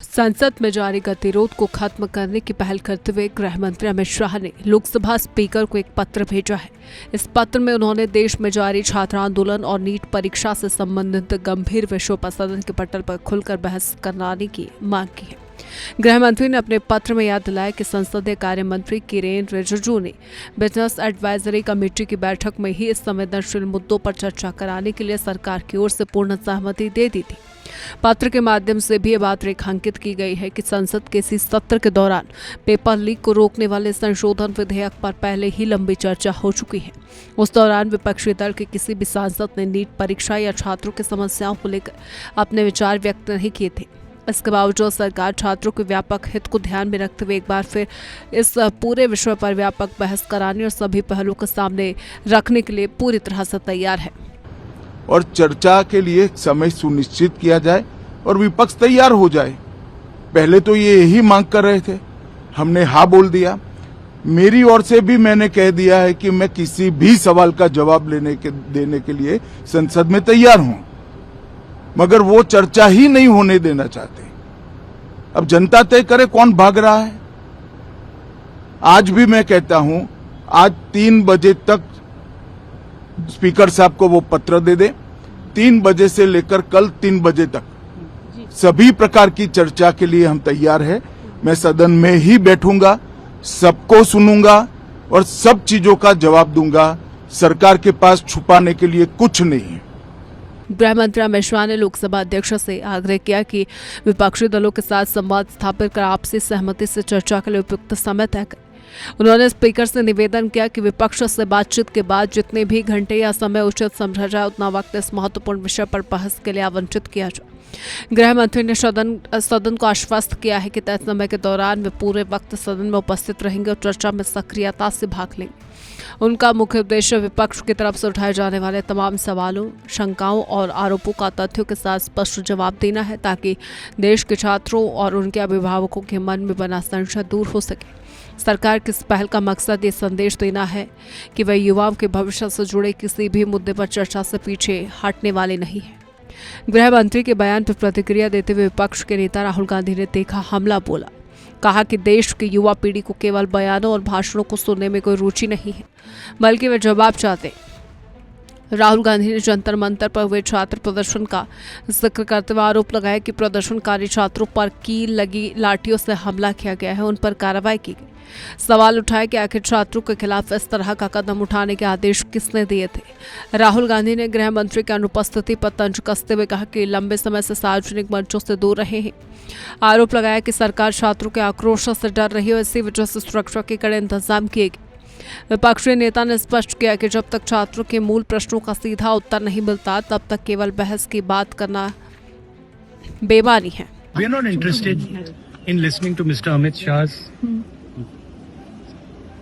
संसद में जारी गतिरोध को खत्म करने की पहल करते हुए गृह मंत्री अमित शाह ने लोकसभा स्पीकर को एक पत्र भेजा है। इस पत्र में उन्होंने देश में जारी छात्र आंदोलन और नीट परीक्षा से संबंधित गंभीर विषयों पर सदन के पटल पर खुलकर बहस कराने की मांग की है। गृह मंत्री ने अपने पत्र में याद दिलाया कि संसदीय कार्य मंत्री किरेन रिजिजू ने बिजनेस एडवाइजरी कमेटी की बैठक में ही इस संवेदनशील मुद्दों पर चर्चा कराने के लिए सरकार की ओर से पूर्ण सहमति दे दी थी। पत्र के माध्यम से भी ये बात रेखांकित की गई है कि संसद के इसी सत्र के दौरान पेपर लीक को रोकने वाले संशोधन विधेयक पर पहले ही लंबी चर्चा हो चुकी है। उस दौरान विपक्षी दल के किसी भी सांसद ने नीट परीक्षा या छात्रों की समस्याओं को लेकर अपने विचार व्यक्त नहीं किए थे। इसके बावजूद सरकार छात्रों के व्यापक हित को ध्यान में रखते हुए एक बार फिर इस पूरे विषय पर व्यापक बहस कराने और सभी पहलुओं के सामने रखने के लिए पूरी तरह से तैयार है और चर्चा के लिए समय सुनिश्चित किया जाए और विपक्ष तैयार हो जाए। पहले तो ये यही मांग कर रहे थे, हमने हाँ बोल दिया। मेरी ओर से भी मैंने कह दिया है कि मैं किसी भी सवाल का जवाब देने के लिए संसद में तैयार हूं, मगर वो चर्चा ही नहीं होने देना चाहते। अब जनता तय करे कौन भाग रहा है। आज भी मैं कहता हूं, आज 3 बजे तक स्पीकर साहब को वो पत्र दे दे। 3 बजे से लेकर कल 3 बजे तक सभी प्रकार की चर्चा के लिए हम तैयार हैं। मैं सदन में ही बैठूंगा, सबको सुनूंगा और सब चीजों का जवाब दूंगा। सरकार के पास छुपाने के लिए कुछ नहीं है। गृह मंत्री अमित शाह ने लोकसभा अध्यक्ष से आग्रह किया कि विपक्षी दलों के साथ संवाद स्थापित कर आपसी सहमति से चर्चा के लिए उपयुक्त समय तय करें। उन्होंने स्पीकर से निवेदन किया कि विपक्ष से बातचीत के बाद जितने भी घंटे या समय उचित समझा जाए उतना वक्त इस महत्वपूर्ण विषय पर बहस के लिए आवंटित किया जाए। गृह मंत्री ने सदन को आश्वस्त किया है कि तय समय के दौरान वे पूरे वक्त सदन में उपस्थित रहेंगे और चर्चा में सक्रियता से भाग लेंगे। उनका मुख्य उद्देश्य विपक्ष की तरफ से उठाए जाने वाले तमाम सवालों, शंकाओं और आरोपों का तथ्यों के साथ स्पष्ट जवाब देना है, ताकि देश के छात्रों और उनके अभिभावकों के मन में बना संशय दूर हो सके। सरकार की इस पहल का मकसद ये संदेश देना है कि वह युवाओं के भविष्य से जुड़े किसी भी मुद्दे पर चर्चा से पीछे हटने वाले नहीं है। गृह मंत्री के बयान पर प्रतिक्रिया देते हुए विपक्ष के नेता राहुल गांधी ने तीखा हमला बोला। कहा कि देश की युवा पीढ़ी को केवल बयानों और भाषणों को सुनने में कोई रुचि नहीं है, बल्कि वे जवाब चाहते हैं। राहुल गांधी ने जंतर मंतर पर हुए छात्र प्रदर्शन का जिक्र करते हुए आरोप लगाया कि प्रदर्शनकारी छात्रों पर कील लगी लाठियों से हमला किया गया है, उन पर कार्रवाई की गई। सवाल उठाया कि आखिर छात्रों के खिलाफ इस तरह का कदम उठाने के आदेश किसने दिए थे। राहुल गांधी ने गृह मंत्री की अनुपस्थिति पर तंज कसते हुए कहा कि लंबे समय से सार्वजनिक मंचों से दूर रहे हैं। आरोप लगाया कि सरकार छात्रों के आक्रोश से डर रही है, इसी वजह से सुरक्षा के कड़े इंतजाम किए गए। विपक्षी नेता ने स्पष्ट किया कि जब तक छात्रों के मूल प्रश्नों का सीधा उत्तर नहीं मिलता, तब तक केवल बहस की बात करना बेमानी है। We are not interested in listening to Mr. Amit Shah's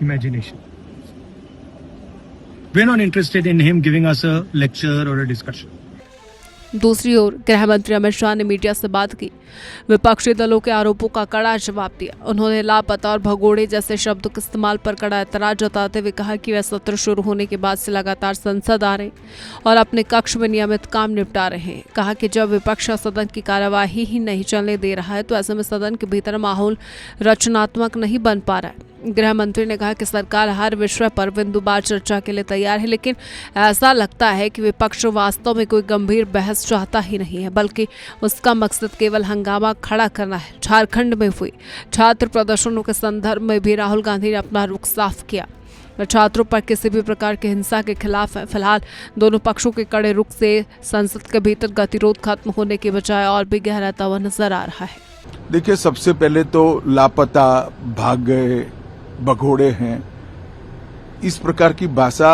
imagination. We are not interested in him giving us a lecture or a discussion. दूसरी ओर गृह मंत्री अमित शाह ने मीडिया से बात की, विपक्षी दलों के आरोपों का कड़ा जवाब दिया। उन्होंने लापता और भगोड़े जैसे शब्दों के इस्तेमाल पर कड़ा एतराज जताते हुए कहा कि वह सत्र शुरू होने के बाद से लगातार संसद आ रहे और अपने कक्ष में नियमित काम निपटा रहे हैं। कहा कि जब विपक्ष सदन की कार्यवाही ही नहीं चलने दे रहा है, तो ऐसे में सदन के भीतर माहौल रचनात्मक नहीं बन पा रहा है। गृह मंत्री ने कहा कि सरकार हर विषय पर बिंदुवार चर्चा के लिए तैयार है, लेकिन ऐसा लगता है कि विपक्ष वास्तव में कोई गंभीर बहस चाहता ही नहीं है, बल्कि उसका मकसद केवल हंगामा खड़ा करना है। झारखंड में हुई छात्र प्रदर्शनों के संदर्भ में भी राहुल गांधी ने अपना रुख साफ किया। वह छात्रों पर किसी भी प्रकार की हिंसा के खिलाफ है। फिलहाल दोनों पक्षों के कड़े रुख से संसद के भीतर गतिरोध खत्म होने के बजाय और भी गहराता हुआ नजर आ रहा है। देखिए, सबसे पहले तो लापता, भाग गए, भगोड़े हैं, इस प्रकार की भाषा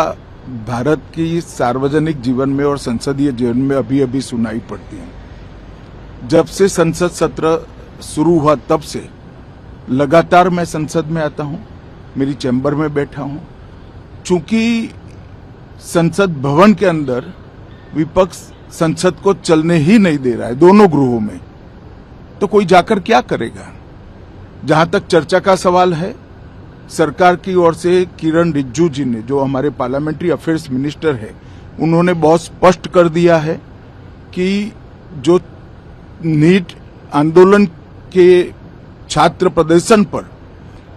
भारत की सार्वजनिक जीवन में और संसदीय जीवन में अभी अभी सुनाई पड़ती है। जब से संसद सत्र शुरू हुआ तब से लगातार मैं संसद में आता हूं, मेरी चैम्बर में बैठा हूं। चूंकि संसद भवन के अंदर विपक्ष संसद को चलने ही नहीं दे रहा है, दोनों गृहों में, तो कोई जाकर क्या करेगा। जहां तक चर्चा का सवाल है, सरकार की ओर से किरेन रिजिजू जी ने, जो हमारे पार्लियामेंट्री अफेयर्स मिनिस्टर है, उन्होंने बहुत स्पष्ट कर दिया है कि जो नीट आंदोलन के छात्र प्रदर्शन पर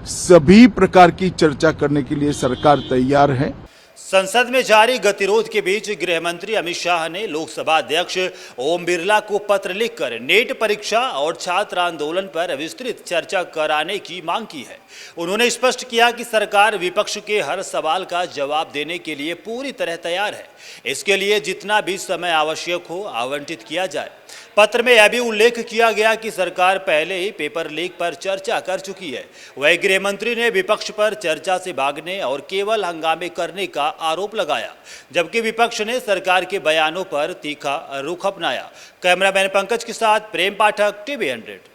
सभी प्रकार की चर्चा करने के लिए सरकार तैयार है। संसद में जारी गतिरोध के बीच गृह मंत्री अमित शाह ने लोकसभा अध्यक्ष ओम बिरला को पत्र लिखकर नेट परीक्षा और छात्र आंदोलन पर विस्तृत चर्चा कराने की मांग की है। उन्होंने स्पष्ट किया कि सरकार विपक्ष के हर सवाल का जवाब देने के लिए पूरी तरह तैयार है। इसके लिए जितना भी समय आवश्यक हो आवंटित किया जाए। पत्र में यह भी उल्लेख किया गया कि सरकार पहले ही पेपर लीक पर चर्चा कर चुकी है। वहीं गृह मंत्री ने विपक्ष पर चर्चा से भागने और केवल हंगामे करने का आरोप लगाया, जबकि विपक्ष ने सरकार के बयानों पर तीखा रुख अपनाया। कैमरामैन पंकज के साथ प्रेम पाठक, TV 100।